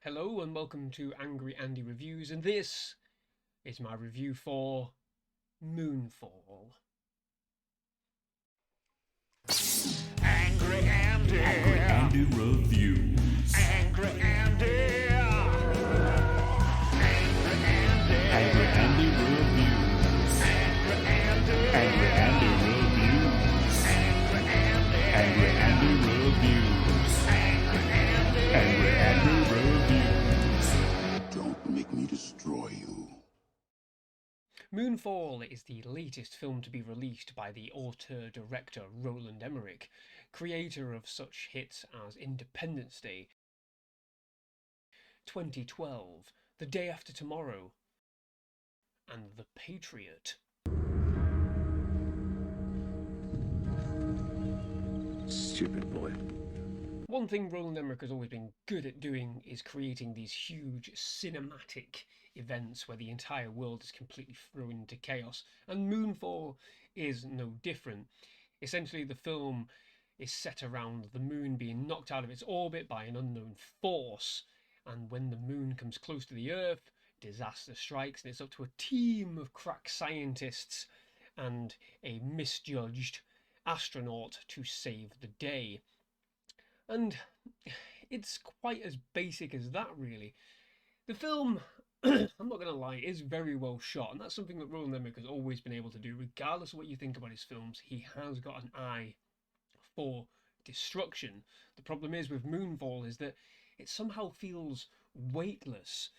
Hello and welcome to Angry Andy Reviews, and this is my review for Moonfall. Angry Andy. Angry Andy Reviews. Angry Andy. Angry Andy. Angry Andy Reviews. Angry Andy. Angry Andy Reviews. Angry Andy. Angry Andy Reviews. Angry Andy. Angry Andy Reviews. Don't make me destroy you. Moonfall is the latest film to be released by the auteur-director Roland Emmerich, creator of such hits as Independence Day, 2012, The Day After Tomorrow, and The Patriot. Stupid boy. One thing Roland Emmerich has always been good at doing is creating these huge cinematic events where the entire world is completely thrown into chaos, and Moonfall is no different. Essentially, the film is set around the moon being knocked out of its orbit by an unknown force, and when the moon comes close to the Earth, disaster strikes, and it's up to a team of crack scientists and a misjudged astronaut to save the day. And it's quite as basic as that, really. The film, I'm not going to lie, is very well shot, and that's something that Roland Emmerich has always been able to do. Regardless of what you think about his films, he has got an eye for destruction. The problem is with Moonfall is that it somehow feels weightless,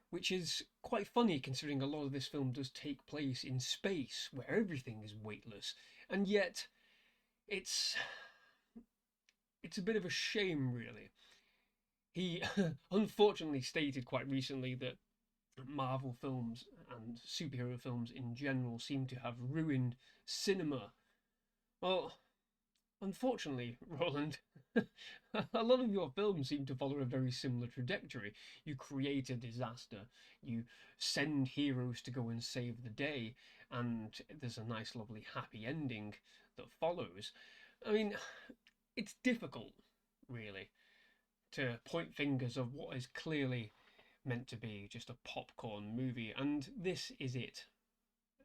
which is quite funny considering a lot of this film does take place in space, where everything is weightless, and yet it's a bit of a shame, really. He unfortunately stated quite recently that Marvel films and superhero films in general seem to have ruined cinema. Well, unfortunately, Roland, a lot of your films seem to follow a very similar trajectory. You create a disaster, you send heroes to go and save the day, and there's a nice, lovely, happy ending that follows. I mean, it's difficult, really, to point fingers of what is clearly meant to be just a popcorn movie, and this is it.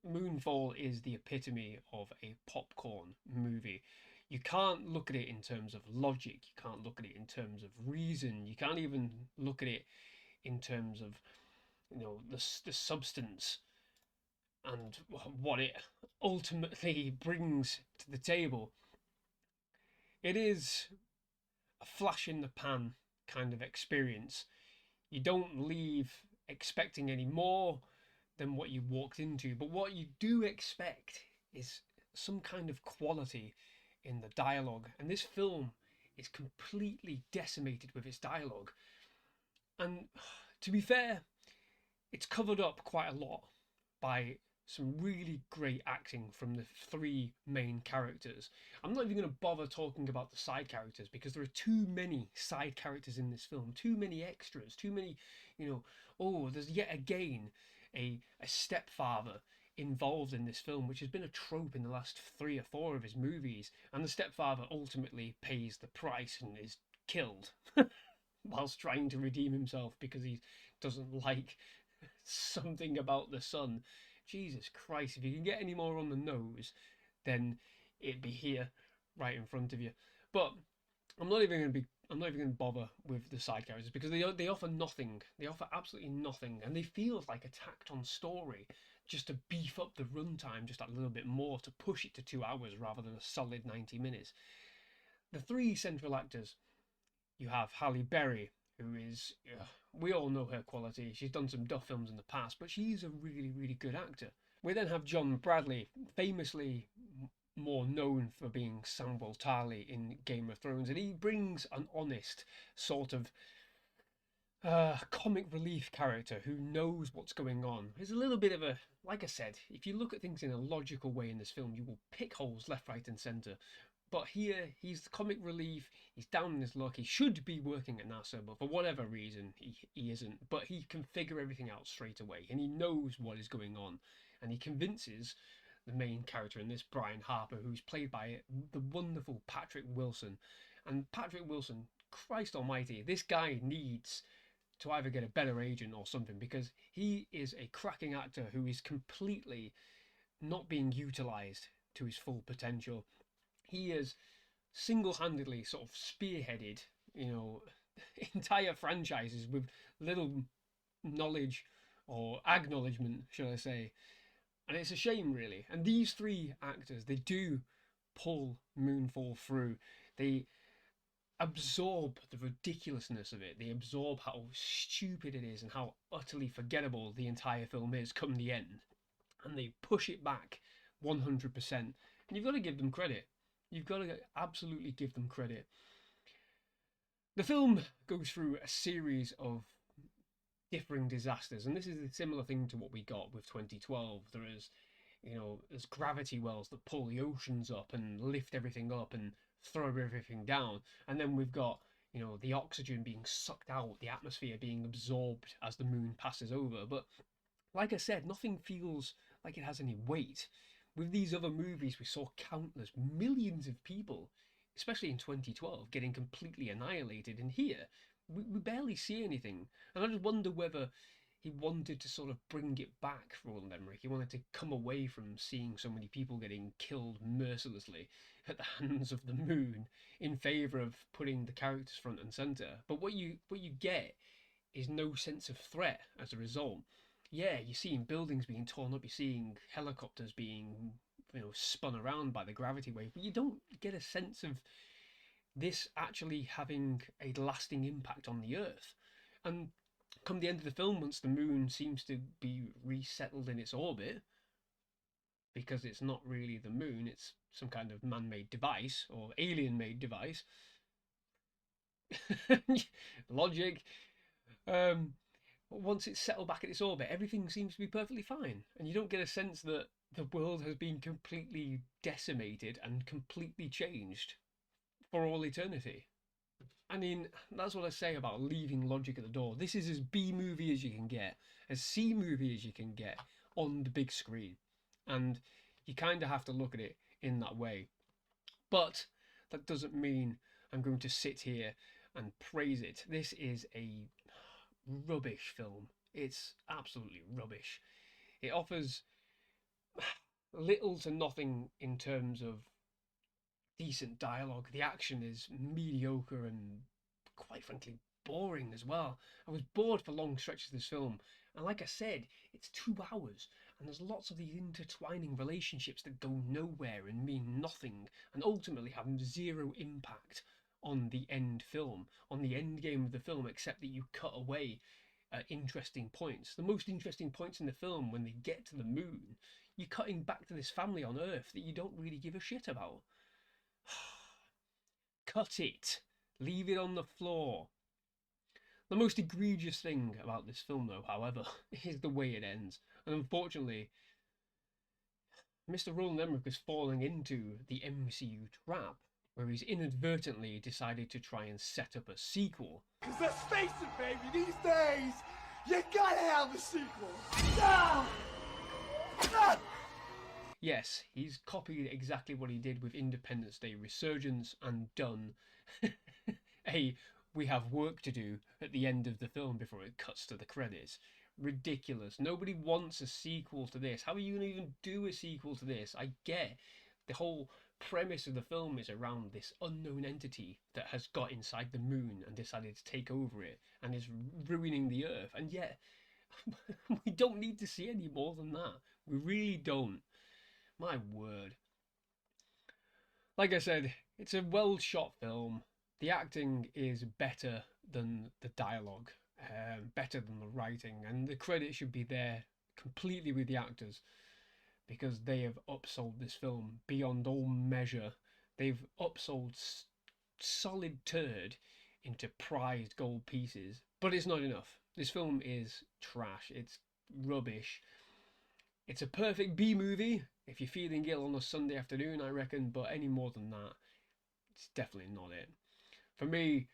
Moonfall is the epitome of a popcorn movie. You can't look at it in terms of logic, you can't look at it in terms of reason, you can't even look at it in terms of, the substance and what it ultimately brings to the table. It is a flash in the pan kind of experience. You don't leave expecting any more than what you walked into, but what you do expect is some kind of quality in the dialogue, and this film is completely decimated with its dialogue. And to be fair, it's covered up quite a lot by some really great acting from the three main characters. I'm not even going to bother talking about the side characters because there are too many side characters in this film, too many extras, too many, there's yet again a stepfather involved in this film, which has been a trope in the last 3 or 4 of his movies, and the stepfather ultimately pays the price and is killed whilst trying to redeem himself because he doesn't like something about the son. Jesus Christ, if you can get any more on the nose, then it'd be here, right in front of you. But I'm not even going to bother with the side characters because they offer nothing. They offer absolutely nothing, and they feel like a tacked-on story just to beef up the runtime just a little bit more, to push it to 2 hours rather than a solid 90 minutes. The 3 central actors, you have Halle Berry, who is, we all know her quality. She's done some duff films in the past, but she's a really, really good actor. We then have John Bradley, famously more known for being Samwell Tarly in Game of Thrones, and he brings an honest sort of comic relief character who knows what's going on. There's a little bit of a, like I said, if you look at things in a logical way in this film, you will pick holes left, right and centre. But here, he's the comic relief, he's down in his luck, he should be working at NASA, but for whatever reason, he isn't. But he can figure everything out straight away, and he knows what is going on. And he convinces the main character in this, Brian Harper, who's played by the wonderful Patrick Wilson. And Patrick Wilson, Christ almighty, this guy needs to either get a better agent or something, because he is a cracking actor who is completely not being utilized to his full potential. He is single-handedly sort of spearheaded, entire franchises with little knowledge or acknowledgement, shall I say. And it's a shame, really. And these three actors, they do pull Moonfall through. They absorb the ridiculousness of it. They absorb how stupid it is and how utterly forgettable the entire film is come the end. And they push it back 100%. And you've got to give them credit. You've got to absolutely give them credit. The film goes through a series of differing disasters, and this is a similar thing to what we got with 2012. There's gravity wells that pull the oceans up and lift everything up and throw everything down, and then we've got the oxygen being sucked out, the atmosphere being absorbed as the moon passes over. But like I said, nothing feels like it has any weight. With these other movies, we saw countless millions of people, especially in 2012, getting completely annihilated, and here we barely see anything. And I just wonder whether he wanted to sort of bring it back for Roland Emmerich. He wanted to come away from seeing so many people getting killed mercilessly at the hands of the moon in favour of putting the characters front and centre. But what you get is no sense of threat as a result. Yeah, you're seeing buildings being torn up, you're seeing helicopters being spun around by the gravity wave, but you don't get a sense of this actually having a lasting impact on the Earth. And come the end of the film, once the moon seems to be resettled in its orbit, because it's not really the moon, it's some kind of man-made device or alien-made device. Logic. Once it's settled back at its orbit, everything seems to be perfectly fine, and you don't get a sense that the world has been completely decimated and completely changed for all eternity. I mean, that's what I say about leaving logic at the door. This is as B-movie as you can get, as C-movie as you can get on the big screen, and you kind of have to look at it in that way. But that doesn't mean I'm going to sit here and praise it. This is a rubbish film. It's absolutely rubbish. It offers little to nothing in terms of decent dialogue. The action is mediocre and, quite frankly, boring as well. I was bored for long stretches of this film, and like I said, it's 2 hours, and there's lots of these intertwining relationships that go nowhere and mean nothing, and ultimately have zero impact on the end film, on the end game of the film, except that you cut away interesting points. The most interesting points in the film, when they get to the moon, you're cutting back to this family on Earth that you don't really give a shit about. Cut it. Leave it on the floor. The most egregious thing about this film, though, however, is the way it ends. And unfortunately, Mr. Roland Emmerich is falling into the MCU trap, where he's inadvertently decided to try and set up a sequel. Cause let's face it, baby, these days, you gotta have a sequel. Ah! Ah! Yes, he's copied exactly what he did with Independence Day Resurgence and done a "we have work to do" at the end of the film before it cuts to the credits. Ridiculous. Nobody wants a sequel to this. How are you going to even do a sequel to this? I get the whole premise of the film is around this unknown entity that has got inside the moon and decided to take over it and is ruining the Earth. And yet, we don't need to see any more than that. We really don't. My word. Like I said, it's a well shot film. The acting is better than the dialogue, better than the writing, and the credit should be there completely with the actors, because they have upsold this film beyond all measure. They've upsold solid turd into prized gold pieces, but it's not enough. This film is trash. It's rubbish. It's a perfect B-movie if you're feeling ill on a Sunday afternoon, I reckon, but any more than that, it's definitely not it. For me,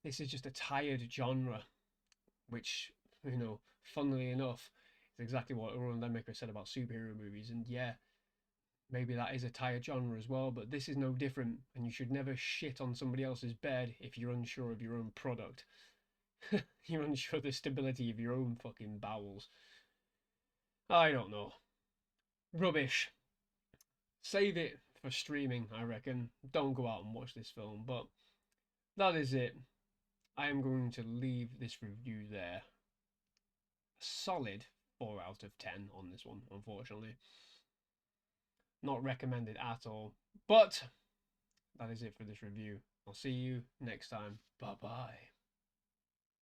this is just a tired genre, which, funnily enough, is exactly what Roland Emmerich said about superhero movies. And yeah, maybe that is a tired genre as well, but this is no different, and you should never shit on somebody else's bed if you're unsure of your own product. You're unsure of the stability of your own fucking bowels. I don't know. Rubbish. Save it for streaming, I reckon. Don't go out and watch this film, but that is it. I am going to leave this review there. A solid 4 out of 10 on this one, unfortunately. Not recommended at all. But that is it for this review. I'll see you next time. Bye-bye.